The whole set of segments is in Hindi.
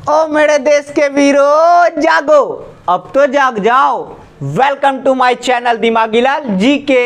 ओ मेरे देश के वीरों जागो, अब तो जाग जाओ। वेलकम टू माय चैनल दिमागीलाल जी के।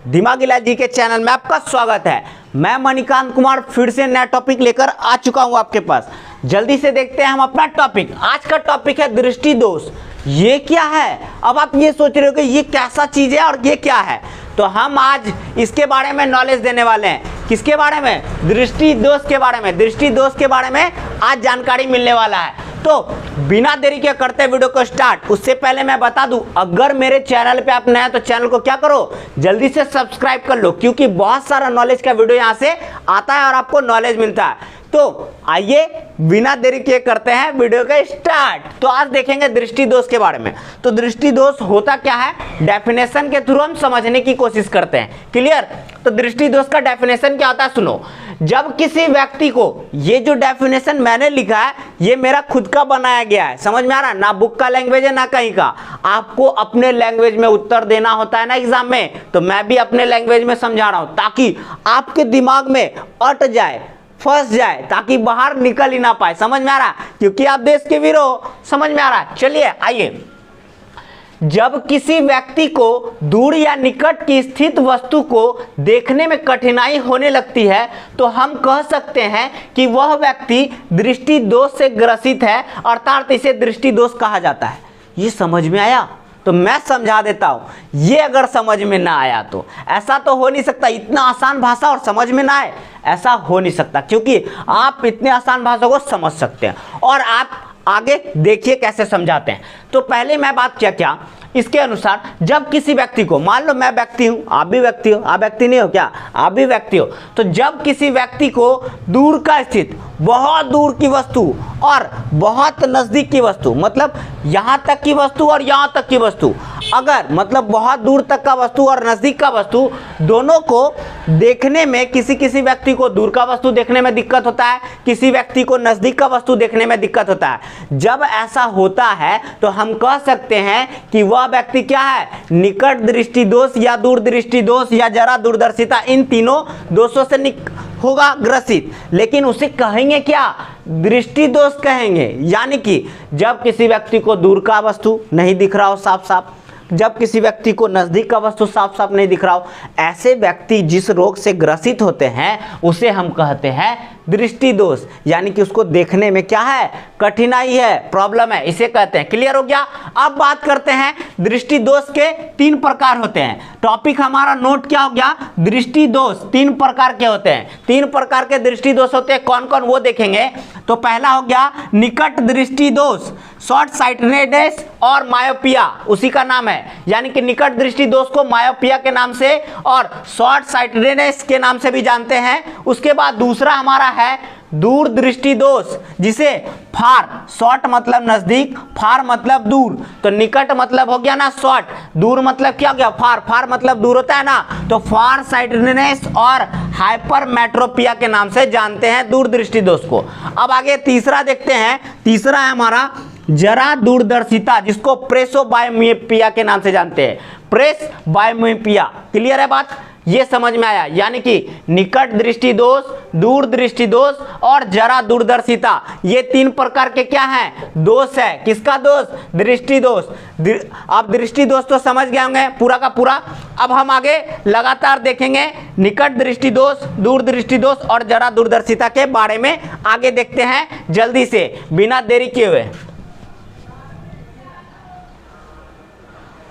दिमागीलाल जी के चैनल में आपका स्वागत है। मैं मणिकांत कुमार फिर से नया टॉपिक लेकर आ चुका हूं आपके पास। जल्दी से देखते हैं हम अपना टॉपिक। आज का टॉपिक है दृष्टि दोष। ये क्या है? अब आप ये सोच रहे हो कि ये कैसा चीज है और ये क्या है, तो हम आज इसके बारे में नॉलेज देने वाले हैं। किसके बारे में? दृष्टि दोष के बारे में। दृष्टि दोष के बारे में आज जानकारी मिलने वाला है। तो बिना देरी के करते वीडियो को स्टार्ट। उससे पहले मैं बता दूं, अगर मेरे चैनल पे आप नए हैं तो चैनल को क्या करो, जल्दी से सब्सक्राइब कर लो, क्योंकि बहुत सारा नॉलेज का वीडियो यहां से आता है और आपको नॉलेज मिलता है। तो आइए बिना देरी के करते हैं वीडियो का स्टार्ट। तो आज देखेंगे दृष्टि दोष के बारे में। तो दृष्टि दोष होता क्या है, डेफिनेशन के थ्रू हम समझने की कोशिश करते हैं। क्लियर? तो दृष्टि दोष का डेफिनेशन क्या होता है सुनो। जब किसी व्यक्ति को, ये जो डेफिनेशन मैंने लिखा है ये मेरा खुद का बनाया गया है, समझ में आ रहा है? ना बुक का लैंग्वेज है ना कहीं का। आपको अपने लैंग्वेज में उत्तर देना होता है ना एग्जाम में, तो मैं भी अपने लैंग्वेज में समझा रहा हूं ताकि आपके दिमाग में अट जाए, फंस जाए, ताकि बाहर निकल ही ना पाए। समझ में आ रहा? क्योंकि आप देश के वीर हो। समझ में आ रहा? चलिए आइए। जब किसी व्यक्ति को दूर या निकट की स्थित वस्तु को देखने में कठिनाई होने लगती है तो हम कह सकते हैं कि वह व्यक्ति दृष्टि दोष से ग्रसित है, अर्थात इसे दृष्टि दोष कहा जाता है। ये समझ में आया? तो मैं समझा देता हूं। ये अगर समझ में ना आया तो ऐसा तो हो नहीं सकता, इतना आसान भाषा और समझ में ना आए, ऐसा हो नहीं सकता, क्योंकि आप इतने आसान भाषा को समझ सकते हैं। और आप आगे देखिए कैसे समझाते हैं। तो पहले मैं बात क्या इसके अनुसार, जब किसी व्यक्ति को, मान लो मैं व्यक्ति हूं, आप भी व्यक्ति हो, आप व्यक्ति नहीं हो क्या? आप भी व्यक्ति हो। तो जब किसी व्यक्ति को दूर का स्थित, बहुत दूर की वस्तु और बहुत नजदीक की वस्तु, मतलब यहां तक की वस्तु और यहां तक की वस्तु, अगर मतलब बहुत दूर तक का वस्तु और नजदीक का वस्तु दोनों को देखने में, किसी व्यक्ति को दूर का वस्तु देखने में दिक्कत होता है, किसी व्यक्ति को नजदीक का वस्तु देखने में दिक्कत होता है। जब ऐसा होता है तो हम कह सकते हैं कि वह व्यक्ति क्या है, निकट दृष्टि दोष या दूर दृष्टि दोष या जरा दूरदर्शिता, इन तीनों दोषों से होगा ग्रसित। लेकिन उसे कहेंगे क्या? दृष्टि दोष कहेंगे। यानी कि जब किसी व्यक्ति को दूर का वस्तु नहीं दिख रहा हो साफ साफ, जब किसी व्यक्ति को नजदीक का वस्तु साफ साफ नहीं दिख रहा हो, ऐसे व्यक्ति जिस रोग से ग्रसित होते हैं उसे हम कहते हैं दृष्टि दोष। यानी कि उसको देखने में क्या है, कठिनाई है, प्रॉब्लम है, इसे कहते हैं। क्लियर हो गया? अब बात करते हैं दृष्टि दोष के 3 प्रकार होते हैं। टॉपिक हमारा नोट क्या हो गया? दृष्टि दोष 3 प्रकार के होते हैं। 3 प्रकार के दृष्टि दोष होते हैं। कौन कौन वो देखेंगे। तो पहला हो गया निकट दृष्टि दोष, शॉर्ट साइटेडनेस और मायोपिया, उसी का नाम है। यानी कि निकट दृष्टि दोष को मायोपिया के नाम से और शॉर्ट साइटेडनेस के नाम से भी जानते हैं। उसके बाद दूसरा हमारा है दूर दृष्टि दोष, जिसे फार, शॉर्ट मतलब नजदीक, फार मतलब दूर। तो निकट मतलब हो गया ना शॉर्ट, दूर मतलब क्या हो गया फार, फार मतलब दूर होता है ना, तो फार साइटेडनेस और हाइपरमेट्रोपिया के नाम से जानते हैं दूर दृष्टि दोष को। अब आगे तीसरा देखते हैं। तीसरा है हमारा जरा दूरदर्शिता, जिसको प्रेसोबायोमियोपिया के नाम से जानते हैं। प्रेसबायोमियोपिया। क्लियर है बात? ये समझ में आया? यानी कि निकट दृष्टि दोष, दूर दृष्टि दोष और जरा दूरदर्शिता, ये 3 प्रकार के क्या हैं, दोष है। किसका दोष? दृष्टि दोष। अब दृष्टि दोष तो समझ गए होंगे पूरा का पूरा। अब हम आगे लगातार देखेंगे निकट दृष्टि दोष, दूर दृष्टि दोष और जरा दूरदर्शिता के बारे में आगे देखते हैं जल्दी से, बिना देरी किए हुए।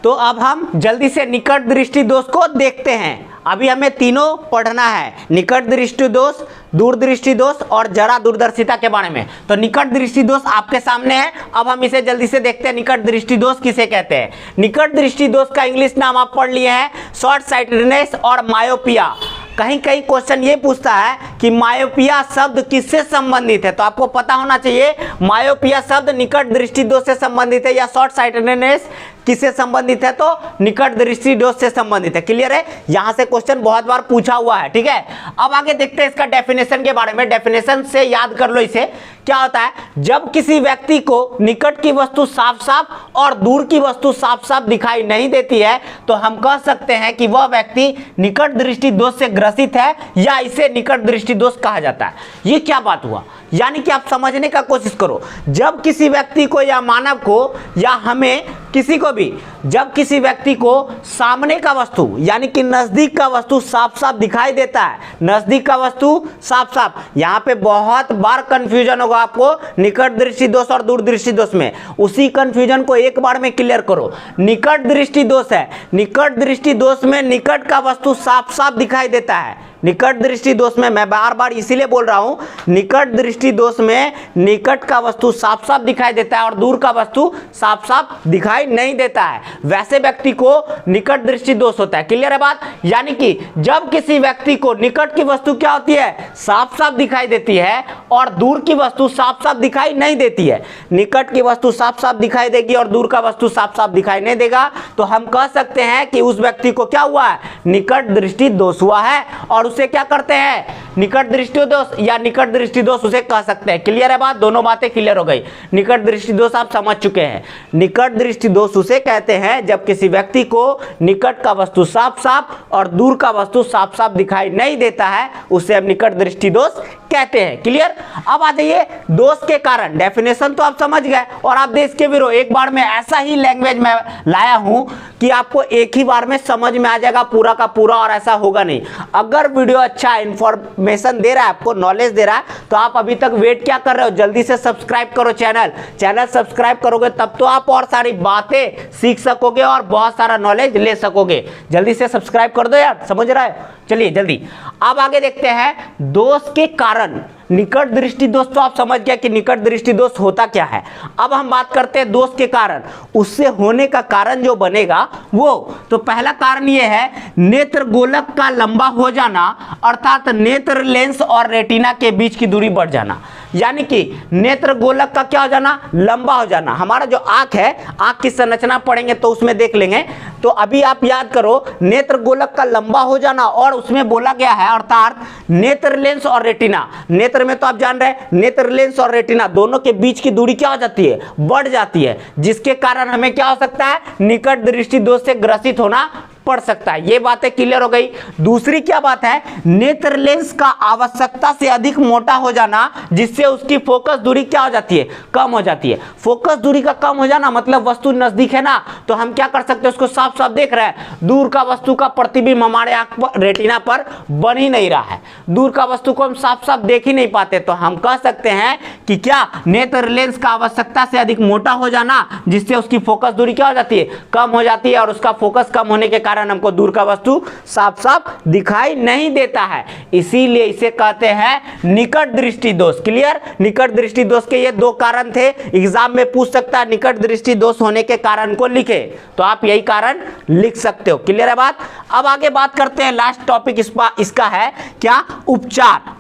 तो अब हम जल्दी से निकट दृष्टि दोष को देखते हैं। अभी हमें तीनों पढ़ना है, निकट दृष्टि दोष, दूर दृष्टि दोष और जरा दूरदर्शिता के बारे में। तो निकट दृष्टि दोष आपके सामने है। अब हम इसे जल्दी से देखते हैं, निकट दृष्टि दोष किसे कहते हैं। निकट दृष्टि दोष का इंग्लिश नाम आप पढ़ लिए हैं, शॉर्ट साइटेडनेस और मायोपिया। कहीं कहीं क्वेश्चन ये पूछता है कि मायोपिया शब्द किससे संबंधित है, तो आपको पता होना चाहिए मायोपिया शब्द निकट दृष्टि दोष से संबंधित है या शॉर्ट साइटेडनेस किससे संबंधित है? तो निकट दृष्टि दोष से संबंधित है। क्लियर है? यहां से क्वेश्चन बहुत बार पूछा हुआ है। ठीक है, अब आगे देखते हैं इसका डेफिनेशन के बारे में। डेफिनेशन से याद कर लो इसे। क्या होता है? जब किसी व्यक्ति को निकट की वस्तु साफ साफ और दूर की वस्तु साफ साफ दिखाई नहीं देती है तो हम कह सकते हैं कि वह व्यक्ति निकट दृष्टि दोष से ग्रसित है या इसे निकट दृष्टि दोष कहा जाता है। ये क्या बात हुआ? यानी कि आप समझने का कोशिश करो। जब किसी व्यक्ति को या मानव को या हमें किसी को भी, जब किसी व्यक्ति को सामने का वस्तु यानी कि नजदीक का वस्तु साफ साफ दिखाई देता है, नजदीक का वस्तु साफ साफ, यहां पे बहुत बार कंफ्यूजन होगा आपको निकट दृष्टि दोष और दूर दृष्टि दोष में। उसी कंफ्यूजन को एक बार में क्लियर करो। निकट दृष्टि दोष है, निकट दृष्टि दोष में निकट का वस्तु साफ साफ दिखाई देता है। निकट दृष्टि दोष में, मैं बार बार इसीलिए बोल रहा हूं, निकट दृष्टि दोष में निकट का वस्तु साफ साफ दिखाई देता है और दूर का वस्तु साफ साफ दिखाई नहीं देता है। वैसे व्यक्ति को निकट दृष्टि दोष होता है। क्लियर है बात? यानी कि जब किसी व्यक्ति को निकट की वस्तु क्या होती है? साफ साफ दिखाई देती है और दूर की वस्तु साफ साफ दिखाई नहीं देती है। निकट की वस्तु साफ साफ दिखाई देगी और दूर का वस्तु साफ साफ दिखाई नहीं देगा तो हम कह सकते हैं कि उस व्यक्ति को क्या हुआ है? निकट दृष्टि दोष हुआ है। और उसे क्या करते हैं? निकट दृष्टि दोष या निकट दृष्टि दोष उसे कह सकते हैं। क्लियर है बात? दोनों बातें क्लियर हो गई। निकट दृष्टि दोष आप समझ चुके हैं। निकट दृष्टि दोष उसे कहते हैं जब किसी व्यक्ति को निकट का वस्तु साफ साफ और दूर का वस्तु साफ साफ दिखाई नहीं देता है, उसे हम निकट दृष्टि दोष कहते हैं। क्लियर? अब आ जाइए दोष के कारण। डेफिनेशन तो आप समझ गए और आप देश के विरोध एक बार में ऐसा ही लैंग्वेज में लाया हूं कि आपको एक ही बार में समझ में आ जाएगा पूरा का पूरा, और ऐसा होगा नहीं। अगर वीडियो अच्छा इंफॉर्मेशन दे रहा है, आपको नॉलेज दे रहा है, तो आप अभी तक वेट क्या कर रहे हो? जल्दी से सब्सक्राइब करो चैनल सब्सक्राइब करोगे तब तो आप और सारी बातें सीख सकोगे और बहुत सारा नॉलेज ले सकोगे। जल्दी से सब्सक्राइब कर दो यार, समझ रहा है? चलिए जल्दी अब आगे देखते हैं दोष के कारण। निकट दृष्टि दोष तो आप समझ गया कि निकट दृष्टि दोष होता क्या है। अब हम बात करते हैं दोष के कारण। उससे होने का कारण जो बनेगा वो, तो पहला कारण ये है नेत्र गोलक का लंबा हो जाना, अर्थात नेत्र लेंस और रेटिना के बीच की दूरी बढ़ जाना। यानी कि नेत्र गोलक का क्या हो जाना? लंबा हो जाना। हमारा जो आंख है, आंख की संरचना पढ़ेंगे तो उसमें देख लेंगे। तो अभी आप याद करो, नेत्र गोलक का लंबा हो जाना, और उसमें बोला गया है अर्थात नेत्र लेंस और रेटिना। नेत्र में तो आप जान रहे हैं, नेत्र लेंस और रेटिना दोनों के बीच की दूरी क्या हो जाती है? बढ़ जाती है, जिसके कारण हमें क्या हो सकता है? निकट दृष्टि दोष से ग्रसित होना पड़ सकता है। ये बातें क्लियर हो गई। दूसरी क्या बात है? नेत्र लेंस का आवश्यकता से अधिक मोटा हो जाना, जिससे उसकी फोकस दूरी क्या हो जाती है? कम हो जाती है। फोकस दूरी का कम हो जाना मतलब वस्तु नजदीक है ना, तो हम क्या कर सकते हैं? उसको साफ साफ देख रहे हैं। दूर का वस्तु का प्रतिबिंब हमारे आंख पर, रेटिना पर बन ही नहीं रहा है। दूर का वस्तु को हम साफ साफ देख ही नहीं पाते, तो हम कह सकते हैं कि क्या? नेत्र लेंस का आवश्यकता से अधिक मोटा हो जाना, जिससे उसकी फोकस दूरी क्या हो जाती है? कम हो जाती है, और उसका फोकस कम होने के कारण हमको दूर का वस्तु साफ साफ दिखाई नहीं देता है। इसीलिए इसे कहते हैं निकट दृष्टि दोष। क्लियर? निकट दृष्टि दोष के ये दो कारण थे। एग्जाम में पूछ सकता है निकट दृष्टि दोष होने के कारण को लिखे, तो आप यही कारण लिख सकते हो। क्लियर है बात? अब आगे बात करते हैं, लास्ट टॉपिक इसका है क्या? उपचार।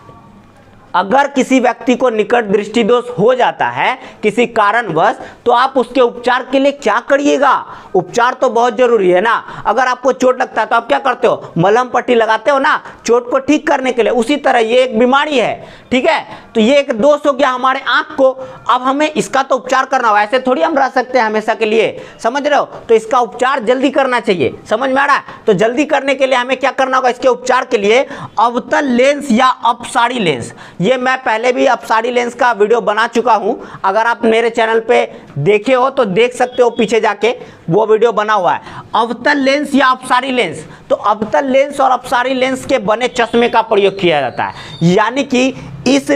अगर किसी व्यक्ति को निकट दृष्टि दोष हो जाता है किसी कारणवश, तो आप उसके उपचार के लिए क्या करिएगा? उपचार तो बहुत जरूरी है ना। अगर आपको चोट लगता है तो आप क्या करते हो? मलहम पट्टी लगाते हो ना, चोट को ठीक करने के लिए। उसी तरह ये एक बीमारी है, ठीक है? तो ये एक दोष हो गया हमारे आंख को। अब हमें इसका तो उपचार करना होगा, ऐसे थोड़ी हम रह सकते हैं हमेशा के लिए, समझ रहे हो? तो इसका उपचार जल्दी करना चाहिए। समझ में आ रहा है? तो जल्दी करने के लिए हमें क्या करना होगा? इसके उपचार के लिए अवतल लेंस या अपसारी लेंस, ये मैं पहले भी अपसारी लेंस का वीडियो बना चुका हूं। अगर आप मेरे चैनल पे देखे हो तो देख सकते हो, पीछे जाके वो वीडियो बना हुआ है। अवतल लेंस या अपसारी लेंस, तो अवतल लेंस और अपसारी लेंस के बने चश्मे का प्रयोग किया जाता है। यानी कि इस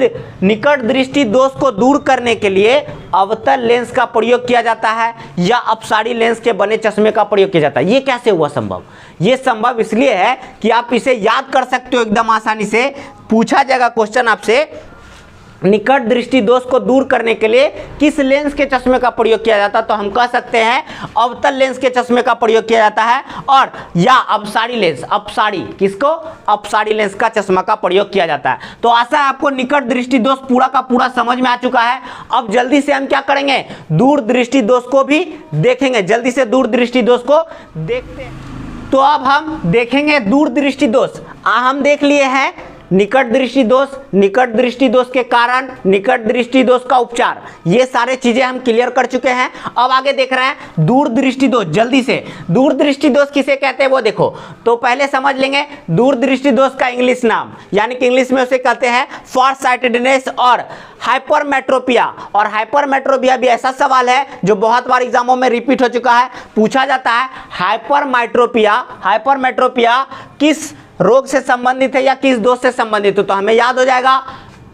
निकट दृष्टि दोष को दूर करने के लिए अवतल लेंस का प्रयोग किया जाता है या अपसारी लेंस के बने चश्मे का प्रयोग किया जाता है। ये कैसे हुआ संभव? ये संभव इसलिए है कि आप इसे याद कर सकते हो एकदम आसानी से। पूछा जाएगा क्वेश्चन आपसे निकट दृष्टि दोष को दूर करने के लिए किस लेंस के चश्मे का प्रयोग किया जाता है? तो हम कह सकते हैं अवतल लेंस के चश्मे का प्रयोग किया जाता है, और या अपसारी लेंस, अपसारी, किसको? अपसारी लेंस का चश्मा का प्रयोग किया जाता है। तो आशा है आपको निकट दृष्टि दोष पूरा का पूरा समझ में आ चुका है। अब जल्दी से हम क्या करेंगे, दूर दृष्टि दोष को भी देखेंगे। जल्दी से दूर दृष्टि दोष को देखते हैं। तो अब हम देखेंगे दूर दृष्टि दोष। हम देख लिए हैं निकट दृष्टि दोष, निकट दृष्टि दोष के कारण, निकट दृष्टि दोष का उपचार, ये सारे चीजें हम क्लियर कर चुके हैं। अब आगे देख रहे हैं दूर दृष्टि दोष। जल्दी से दूर दृष्टि दोष किसे कहते हैं वो देखो। तो पहले समझ लेंगे दूर दृष्टि दोष का इंग्लिश नाम, यानी कि इंग्लिश में उसे कहते हैं फार साइटेडनेस और हाइपरमेट्रोपिया। और हाइपरमेट्रोपिया भी ऐसा सवाल है जो बहुत बार एग्जामों में रिपीट हो चुका है, पूछा जाता है हाइपरमेट्रोपिया, हाइपरमेट्रोपिया किस रोग से संबंधित है या किस दोष से संबंधित है? तो हमें याद हो जाएगा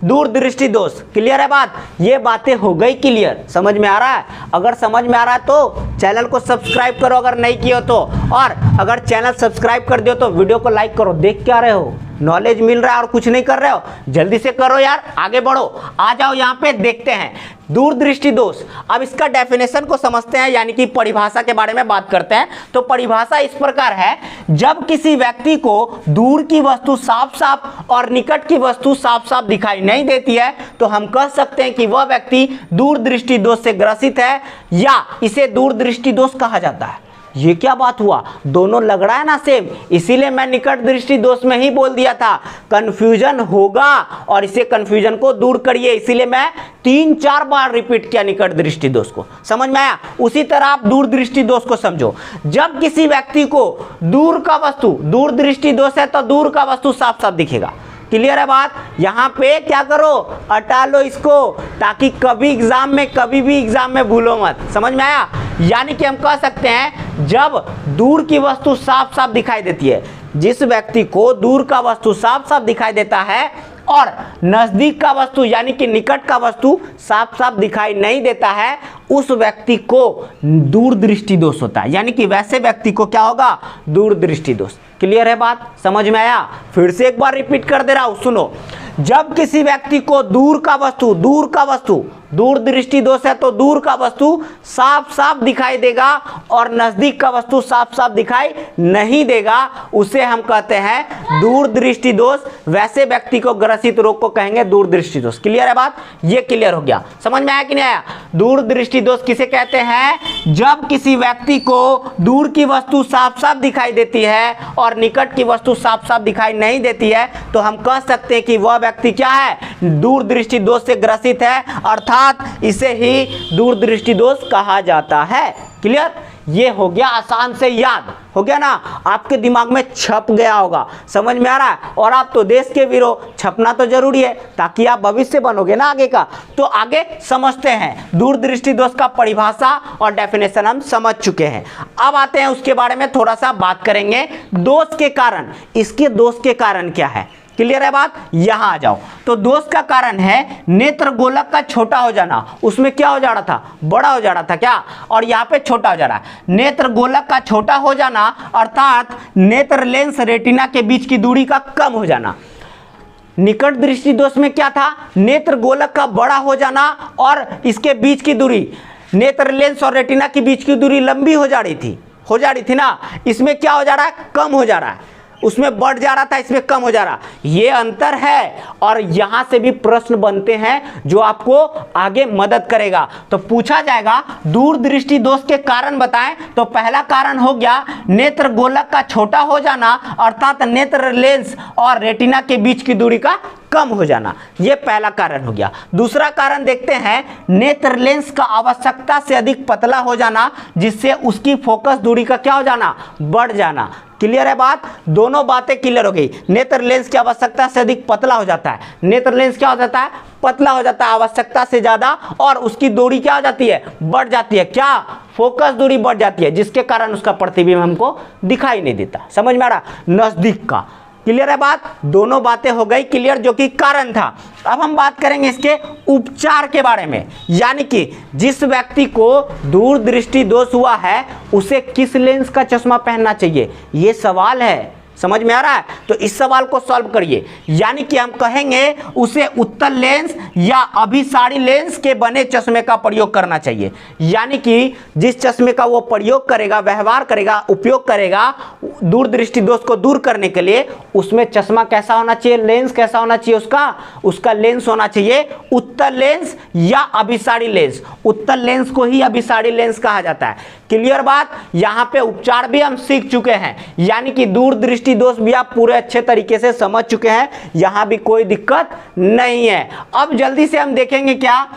दूर दृष्टि दोष। क्लियर है बात? ये बातें हो गई क्लियर, समझ में आ रहा है? अगर समझ में आ रहा है तो चैनल को सब्सक्राइब करो अगर नहीं किया तो, और अगर चैनल सब्सक्राइब कर दियो तो वीडियो को लाइक करो। देख क्या रहे हो, नॉलेज मिल रहा है और कुछ नहीं कर रहे हो, जल्दी से करो यार, आगे बढ़ो। आ जाओ यहाँ पे देखते हैं दूर दृष्टि दोष। अब इसका डेफिनेशन को समझते हैं, यानी कि परिभाषा के बारे में बात करते हैं। तो परिभाषा इस प्रकार है, जब किसी व्यक्ति को दूर की वस्तु साफ साफ और निकट की वस्तु साफ साफ दिखाई नहीं देती है तो हम कह सकते हैं कि वह व्यक्ति दूर दृष्टि दोष से ग्रसित है, या इसे दूर दृष्टि दोष कहा जाता है। ये क्या बात हुआ, दोनों लग रहा है ना सेम, इसीलिए मैं निकट दृष्टि दोष में ही बोल दिया था। कंफ्यूजन होगा और इसे कंफ्यूजन को दूर करिए, इसीलिए मैं 3-4 बार रिपीट किया निकट दृष्टि दोष को। समझ में आया? उसी तरह आप दूर दृष्टि दोष को समझो। जब किसी व्यक्ति को दूर का वस्तु, दूर दृष्टि दोष है तो दूर का वस्तु साफ साफ दिखेगा। क्लियर है बात? यहाँ पे क्या करो, हटा लो इसको, ताकि कभी भी एग्जाम में भूलो मत। समझ में आया? यानी कि हम कह सकते हैं जब दूर की वस्तु साफ साफ दिखाई देती है, जिस व्यक्ति को दूर का वस्तु साफ साफ दिखाई देता है और नजदीक का वस्तु यानी कि निकट का वस्तु साफ साफ दिखाई नहीं देता है, उस व्यक्ति को दूर दृष्टि दोष होता है। यानी कि वैसे व्यक्ति को क्या होगा, दूर दृष्टि दोष। क्लियर है बात? समझ में आया? फिर से एक बार रिपीट कर दे रहा हूं, सुनो। जब किसी व्यक्ति को दूर का वस्तु, दूर दृष्टि दोष है तो दूर का वस्तु साफ साफ दिखाई देगा और नजदीक का वस्तु साफ साफ दिखाई नहीं देगा, उसे हम कहते हैं दूर दृष्टि दोष। वैसे व्यक्ति को ग्रसित रोग को कहेंगे दूर दृष्टि दोष। क्लियर है बात? ये क्लियर हो गया? समझ में आया कि नहीं आया? दूर दृष्टि दोष किसे कहते हैं? जब किसी व्यक्ति को दूर की वस्तु साफ साफ दिखाई देती है और निकट की वस्तु साफ साफ दिखाई नहीं देती है तो हम कह सकते हैं कि वह व्यक्ति क्या है, दूर दृष्टि दोष से ग्रसित है, अर्थात इसे ही दूर दृष्टि दोष कहा जाता है। क्लियर? ये हो गया, आसान से याद हो गया ना, आपके दिमाग में छप गया होगा। समझ में आ रहा है? और आप तो देश के वीरो, छपना तो जरूरी है ताकि आप भविष्य बनोगे ना आगे का। तो आगे समझते हैं दूर दृष्टि दोष का परिभाषा और डेफिनेशन हम समझ चुके हैं। अब आते हैं उसके बारे में थोड़ा सा बात करेंगे, दोष के कारण। इसके दोष के कारण क्या है? क्लियर है बात? यहां आ जाओ। तो दोष का कारण है नेत्र गोलक का छोटा हो जाना। उसमें क्या हो जा रहा था, बड़ा हो जा रहा था क्या, और यहाँ पे छोटा हो जा रहा है। नेत्र गोलक का छोटा हो जाना अर्थात नेत्र लेंस रेटिना के बीच की दूरी का कम हो जाना। निकट दृष्टि दोष में क्या था, नेत्र गोलक का बड़ा हो जाना और इसके बीच की दूरी, नेत्र लेंस और रेटिना के बीच की दूरी लंबी हो जा रही थी ना। इसमें क्या हो जा रहा है, कम हो जा रहा है। उसमें बढ़ जा रहा था, इसमें कम हो जा रहा। ये अंतर है और यहां से भी प्रश्न बनते हैं जो आपको आगे मदद करेगा। तो पूछा जाएगा दूर दृष्टि दोष के कारण बताएं, तो पहला कारण हो गया नेत्र गोलक का छोटा हो जाना अर्थात नेत्र लेंस और रेटिना के बीच की दूरी का कम हो जाना। यह पहला कारण हो गया। दूसरा कारण देखते हैं, नेत्र लेंस का आवश्यकता से अधिक पतला हो जाना, जिससे उसकी फोकस दूरी का क्या हो जाना, बढ़ जाना। क्लियर है बात? दोनों बातें क्लियर हो गई। नेत्र लेंस की आवश्यकता से अधिक पतला हो जाता है, नेत्र लेंस क्या हो जाता है, पतला हो जाता है आवश्यकता से ज्यादा, और उसकी दूरी क्या हो जाती है, बढ़ जाती है। क्या, फोकस दूरी बढ़ जाती है, जिसके कारण उसका प्रतिबिंब हमको दिखाई नहीं देता। समझ में आ रहा? नजदीक का। क्लियर है बात? दोनों बातें हो गई क्लियर, जो कि कारण था। अब हम बात करेंगे इसके उपचार के बारे में, यानी कि जिस व्यक्ति को दूर दृष्टि दोष हुआ है उसे किस लेंस का चश्मा पहनना चाहिए, ये सवाल है। समझ में आ रहा है? तो इस सवाल को सॉल्व करिए। यानी कि हम कहेंगे उसे उत्तल लेंस या अभिसारी लेंस के बने चश्मे का प्रयोग करना चाहिए। यानी कि जिस चश्मे का वो प्रयोग करेगा, व्यवहार करेगा, उपयोग करेगा दूरदृष्टि दोष को दूर करने के लिए, उसमें चश्मा कैसा होना चाहिए, लेंस कैसा होना चाहिए, उसका लेंस होना चाहिए उत्तल लेंस या अभिसारी लेंस। उत्तल लेंस को ही अभिसारी लेंस कहा जाता है। क्लियर बात। यहां पे उपचार भी हम सीख चुके हैं, यानी कि दूरदृष्टि दोष भी आप पूरे अच्छे तरीके से समझ चुके हैं, यहां भी कोई दिक्कत नहीं है। अब जल्दी से हम देखेंगे क्या,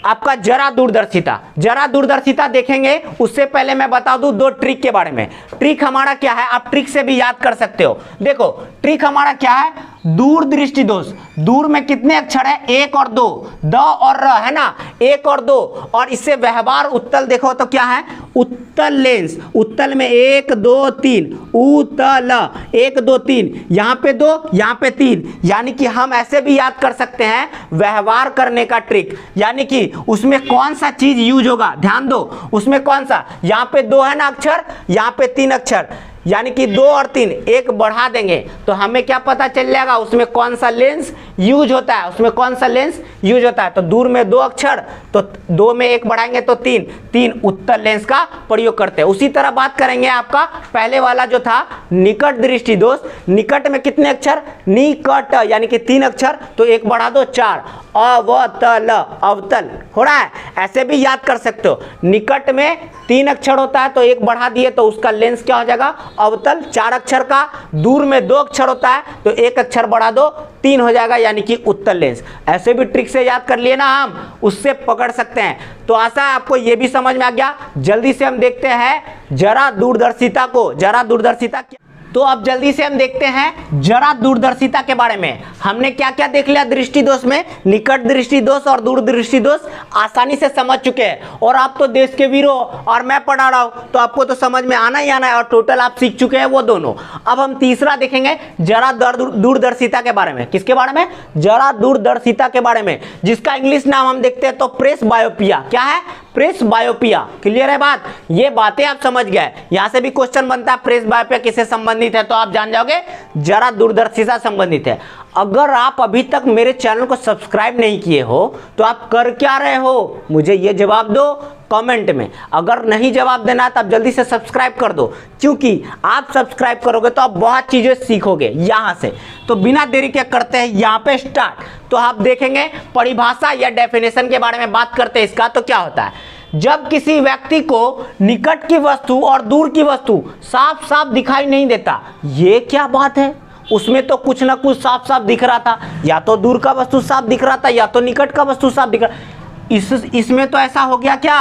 आपका जरा दूरदर्शिता। जरा दूरदर्शिता देखेंगे उससे पहले मैं बता दूं दो ट्रिक के बारे में। ट्रिक हमारा क्या है, आप ट्रिक से भी याद कर सकते हो। देखो ट्रिक हमारा क्या है, दूरदृष्टि दोष। दूर में कितने अक्षर है, 1 और 2, द और र है ना, 1 और 2, और इससे व्यवहार उत्तल देखो तो क्या है, उत्तल लेंस। उत्तल में 1 2 3, उत्तल 1 2 3, यहां पे 2 यहां पे 3, यानी कि हम ऐसे भी याद कर सकते हैं व्यवहार करने का ट्रिक। यानी कि उसमें कौन सा चीज यूज होगा, ध्यान दो, उसमें कौन सा, यहां पे 2 है ना अक्षर, यहां पे 3 अक्षर, यानी कि 2 और 3 1 बढ़ा देंगे तो हमें क्या पता चल जाएगा उसमें कौन सा लेंस यूज होता है, उसमें कौन सा लेंस यूज होता है। तो दूर में 2 अक्षर, तो 2 में 1 बढ़ाएंगे तो 3 उत्तल लेंस का प्रयोग करते हैं। उसी तरह बात करेंगे आपका पहले वाला जो था निकट दृष्टि दोष। निकट में कितने अक्षर, निकट यानी कि 3 अक्षर, तो 1 बढ़ा दो 4, अवतल, अवतल हो रहा है, ऐसे भी याद कर सकते हो। निकट में 3 अक्षर होता है तो 1 बढ़ा दिए तो उसका लेंस क्या हो जाएगा, अवतल। 4 अक्षर का, दूर में 2 अक्षर होता है तो 1 अक्षर बढ़ा दो 3 हो जाएगा, यानी कि उत्तल लेंस। ऐसे भी ट्रिक से याद कर लिए ना, हम उससे पकड़ सकते हैं। तो आशा है आपको ये भी समझ में आ गया। जल्दी से हम देखते हैं जरा दूरदर्शिता को। जरा दूरदर्शिता क्या, तो अब जल्दी से हम देखते हैं जरा दूरदर्शिता के बारे में। हमने क्या क्या देख लिया दृष्टि दोष में, निकट दृष्टि दोष और दूरदृष्टि दोष आसानी से समझ चुके हैं। और आप तो देश के वीर हो और मैं पढ़ा रहा हूं तो आपको तो समझ में आना ही आना है, और टोटल आप सीख चुके हैं वो दोनों। अब हम तीसरा देखेंगे जरा दूरदर्शिता के बारे में। किसके बारे में, जरा दूरदर्शिता के बारे में, जिसका इंग्लिश नाम हम देखते हैं तो प्रेस बायोपिया। क्या है, प्रेस बायोपिया। क्लियर है बात, ये बातें आप समझ गए। यहां से भी क्वेश्चन बनता है प्रेस बायोपिया किससे संबंधित है, तो आप जान जाओगे जरा दूरदर्शिता संबंधित है। अगर आप अभी तक मेरे चैनल को सब्सक्राइब नहीं किए हो तो आप कर क्या रहे हो, मुझे ये जवाब दो कमेंट में। अगर नहीं जवाब देना तो आप जल्दी से सब्सक्राइब कर दो, क्योंकि आप सब्सक्राइब करोगे तो आप बहुत चीजें सीखोगे यहां से। तो बिना देरी के करते हैं यहां पे स्टार्ट। तो आप देखेंगे परिभाषा या डेफिनेशन के बारे में बात करते हैं इसका। तो क्या होता है, जब किसी व्यक्ति को निकट की वस्तु और दूर की वस्तु साफ साफ दिखाई नहीं देता। ये क्या बात है, उसमें तो कुछ ना कुछ साफ साफ दिख रहा था, या तो दूर का वस्तु साफ दिख रहा था या तो निकट का वस्तु साफ दिख रहा। इसमें तो ऐसा हो गया क्या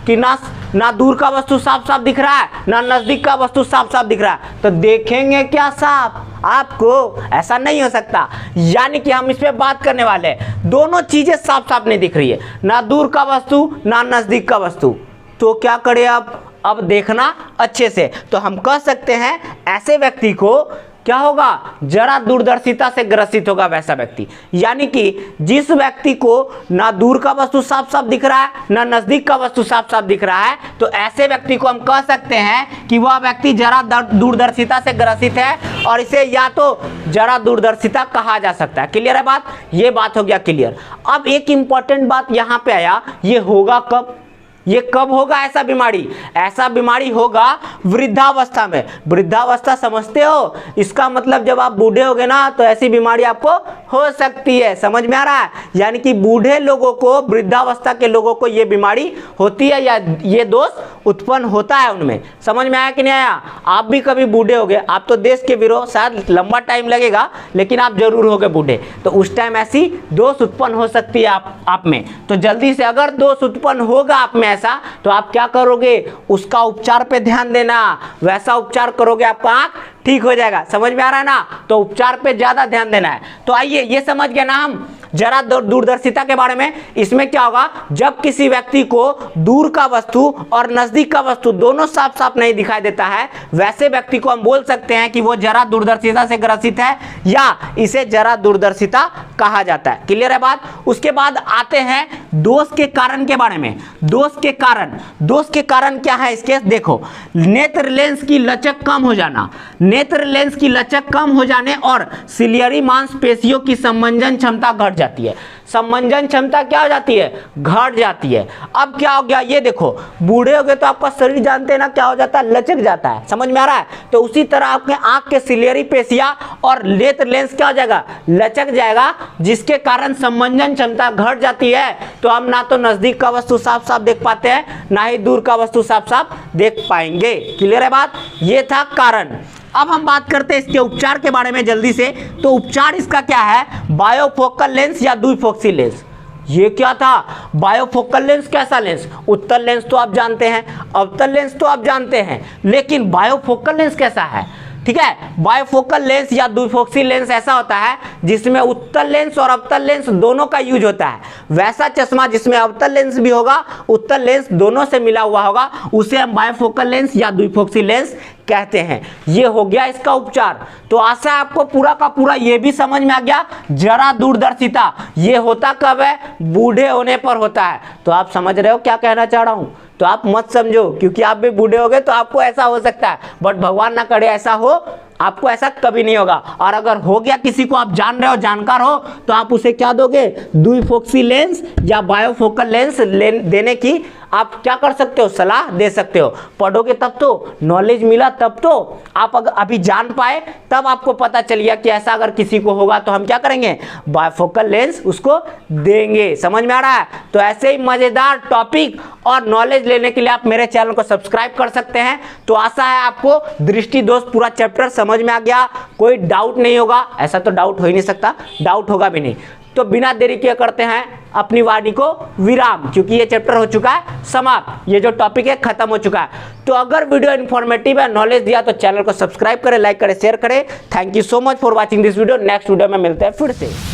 कि ना दूर का वस्तु साफ साफ दिख रहा है, ना नजदीक का वस्तु साफ साफ दिख रहा है, तो देखेंगे क्या साफ, आपको ऐसा नहीं हो सकता। यानी कि हम इस पे बात करने वाले हैं, दोनों चीजें साफ साफ नहीं दिख रही है, ना दूर का वस्तु ना नजदीक का वस्तु। तो क्या करें अब देखना अच्छे से। तो हम कह सकते हैं ऐसे व्यक्ति को क्या होगा, जरा दूरदर्शिता से ग्रसित होगा वैसा व्यक्ति। यानी कि जिस व्यक्ति को ना दूर का वस्तु साफ साफ दिख रहा है ना नजदीक का वस्तु साफ साफ दिख रहा है, तो ऐसे व्यक्ति को हम कह सकते हैं कि वह व्यक्ति जरा दूरदर्शिता से ग्रसित है, और इसे या तो जरा दूरदर्शिता कहा जा सकता है। क्लियर है बात, ये बात हो गया क्लियर। अब एक इंपॉर्टेंट बात यहां पे आया, ये होगा कब, ये कब होगा ऐसा बीमारी, ऐसा बीमारी होगा वृद्धावस्था में। वृद्धावस्था समझते हो, इसका मतलब जब आप बूढ़े होगे ना तो ऐसी बीमारी आपको हो सकती है। समझ में आ रहा है, यानी कि बूढ़े लोगों को, वृद्धावस्था के लोगों को ये बीमारी होती है या ये दोष उत्पन्न होता है उनमें। समझ में आया कि नहीं आया, आप भी कभी बूढ़े होगे, आप तो देश के वीर हो, शायद लंबा टाइम लगेगा लेकिन आप जरूर होगे बूढ़े, तो उस टाइम ऐसी दोष उत्पन्न हो सकती है आप में। तो जल्दी से अगर दोष उत्पन्न होगा आप में ऐसा, तो आप क्या करोगे, उसका उपचार पे ध्यान देना। वैसा उपचार करोगे आपका आंख ठीक हो जाएगा। समझ में आ रहा है ना, तो उपचार पे ज्यादा ध्यान देना है। तो आइए ये समझ गए ना हम जरा दूरदर्शिता के बारे में। इसमें क्या होगा, जब किसी व्यक्ति को दूर का वस्तु और नजदीक का वस्तु दोनों साफ साफ नहीं दिखाई देता है, वैसे व्यक्ति को हम बोल सकते हैं कि वो जरा दूरदर्शिता से ग्रसित है, या इसे जरा दूरदर्शिता कहा जाता है। क्लियर है बात। उसके बाद आते हैं दोष के कारण के बारे में। दोष के कारण क्या है इसके, देखो, नेत्र लेंस की लचक कम हो जाना, नेत्र लेंस की लचक कम हो जाने और सिलियरी मांसपेशियों की संबंधन क्षमता घट जाती है, समंजन क्षमता क्या हो जाती है, घट जाती है। अब क्या हो गया, ये देखो, बूढ़े हो गए तो आपका शरीर जानते हैं ना क्या हो जाता है, लचक जाता है, समझ में आ रहा है। तो उसी तरह आपके आंख के सिलियरी पेशियां और नेत्र लेंस क्या हो जाएगा, लचक जाएगा, जिसके कारण समंजन क्षमता घट जाती है। तो हम ना तो नजदीक का वस्तु साफ साफ देख पाते हैं, ना ही दूर का वस्तु साफ साफ देख पाएंगे। क्लियर है बात, ये था कारण। अब हम बात करते हैं इसके उपचार के बारे में जल्दी से। तो उपचार इसका क्या है, बायोफोकल लेंस या द्विफोक्सी लेंस। ये क्या था, बायोफोकल लेंस कैसा लेंस, उत्तल लेंस तो आप जानते हैं, अवतल लेंस तो आप जानते हैं, लेकिन बायोफोकल लेंस कैसा है, ठीक है। बायोफोकल लेंस या द्विफोक्सी लेंस ऐसा होता है जिसमें उत्तल लेंस और अवतल लेंस दोनों का यूज होता है। वैसा चश्मा जिसमें अवतल लेंस भी होगा, उत्तल लेंस दोनों से मिला हुआ होगा, उसे हम बायोफोकल लेंस या द्विफोक्सी लेंस कहते हैं। ये हो गया इसका उपचार। तो आशा है आपको पूरा का पूरा ये भी समझ में आ गया। जरा दूरदर्शिता ये होता कब है, बूढ़े होने पर होता है। तो आप समझ रहे हो क्या कहना चाह रहा हूं। तो आप मत समझो, क्योंकि आप भी बूढ़े हो गए तो आपको ऐसा हो सकता है, बट भगवान ना करे ऐसा हो, आपको ऐसा कभी नहीं होगा। और अगर हो गया किसी को, आप जान रहे हो, जानकार हो, तो आप उसे क्या दोगे, द्विफोक्सी लेंस या बायोफोकल लेंस देने की आप क्या कर सकते हो, सलाह दे सकते हो। पढ़ोगे तब तो, नॉलेज मिला तब तो, आप अगर अभी जान पाए तब आपको पता चल गया कि ऐसा अगर किसी को होगा तो हम क्या करेंगे, बायोफोकल लेंस उसको देंगे। समझ में आ रहा है। तो ऐसे ही मजेदार टॉपिक और नॉलेज लेने के लिए आप मेरे चैनल को सब्सक्राइब कर सकते हैं। तो आशा है आपको दृष्टि दोष पूरा चैप्टर समझ में आ गया, कोई डाउट नहीं होगा। ऐसा तो डाउट हो ही नहीं सकता, डाउट होगा भी नहीं। तो बिना देरी किए करते हैं अपनी वाणी को विराम, क्योंकि ये चैप्टर हो चुका है समाप्त, ये जो टॉपिक है खत्म हो चुका है। तो अगर वीडियो इन्फॉर्मेटिव है, नॉलेज दिया, तो चैनल को सब्सक्राइब करें, लाइक करें, शेयर करें। Thank you so much for watching this video. Next video में मिलते हैं फिर से।